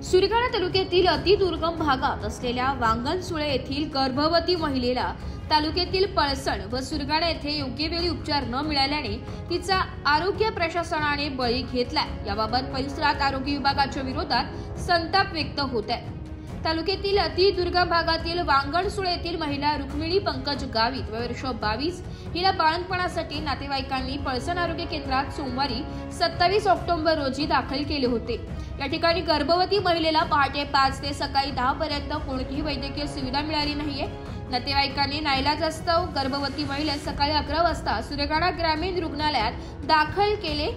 सुरगाणा तालुक्यातील अतिदुर्गम भागात असलेल्या वांगणसुळे येथील गर्भवती महिलेला तालुक्यातील पळसण व सुरगाणा येथे योग्य वेळी उपचार न मिळाल्याने तिचा आरोग्य प्रशासनाने बळी घेतलाय। याबाबत परिसरात आरोग्य विभागाच्या विरोधात संताप व्यक्त होत आहे। तालुक्यातील अतिदुर्गम भागातील वांगणसुळे येथील महिला रुक्मिणी पंकज गावित वर्ष 22 हिला बाळंतपणासाठी नातेवाईकांनी पळसण आरोग्य केंद्रात सोमवारी 27 ऑक्टोबर रोजी दाखल केले होते। या ठिकाणी गर्भवती महिलेला पहाटे 5 ते सकाळी 10 पर्यंत कोणतीही वैद्यकीय सुविधा मिळाली नाहीये। नातेवाईकांनी नाईलाजास्तव गर्भवती महिलेस सकाळी 11 वाजता सुरगाणा ग्रामीण रुग्णालयात दाखल केले।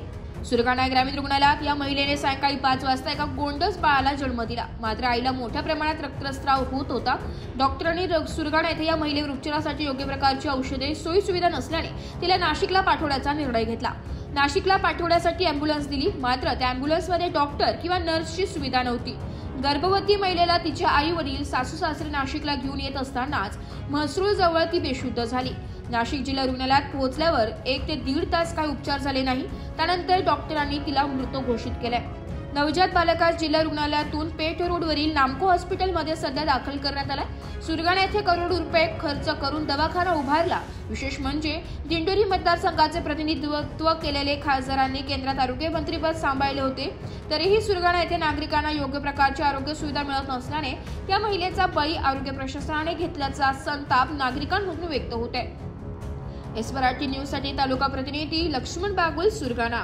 सुरगाणा ग्रामीण रुग्णालयात या महिलेने सायंकाळी 5 वाजता एका गोंडस बाळाला जन्म दिला। मात्र आईला मोठ्या प्रमाणात रक्तस्राव होत होता। डॉक्टरांनी सुरगाणा येथे या महिलेवर उपचारासाठी योग्य प्रकारची औषधे सोयी सुविधा नसल्याने तिला नाशिकला पाठवण्याचा निर्णय घेतला। नाशिकला पाठवण्यासाठी अँब्युलन्स दिली, मात्र त्या अँब्युलन्समध्ये डॉक्टर किंवा नर्सची सुविधा नव्हती। गर्भवती महिलेला तिचे आई वडील सासू सासरे नाशिकला घेऊन येत असतानाच म्हसरूळ जवळ ती बेशुद्ध झाली। नाशिक जिल्हा रुग्णालयात पोहोचल्यावर 1 ते 1.5 तास काही उपचार झाले नाही। त्यानंतर डॉक्टरांनी तिला मृत घोषित केले। नवजात बालकास जिल्हा रुग्णालयातून पेठ रोडवरील नामको हॉस्पिटलमध्ये सध्या दाखल करण्यात आलाय। सुरगाणा येथे करोडो रुपये खर्च करून दवाखाना उभारला। विशेष म्हणजे दिंडोरी मतदारसंघाचे प्रतिनिधित्व केलेले खासदारांनी केंद्रात आरोग्य मंत्रीपद सांभाळले होते, तरीही सुरगाणा येथे नागरिकांना योग्य प्रकारची आरोग्य सुविधा मिळत नसल्याने या महिलेचा बळी आरोग्य प्रशासनाने घेतल्याचा संताप नागरिकांमधून व्यक्त होत आहे। एस मराठी न्यूज साठी तालुका प्रतिनिधी लक्ष्मण बागुल, सुरगाणा।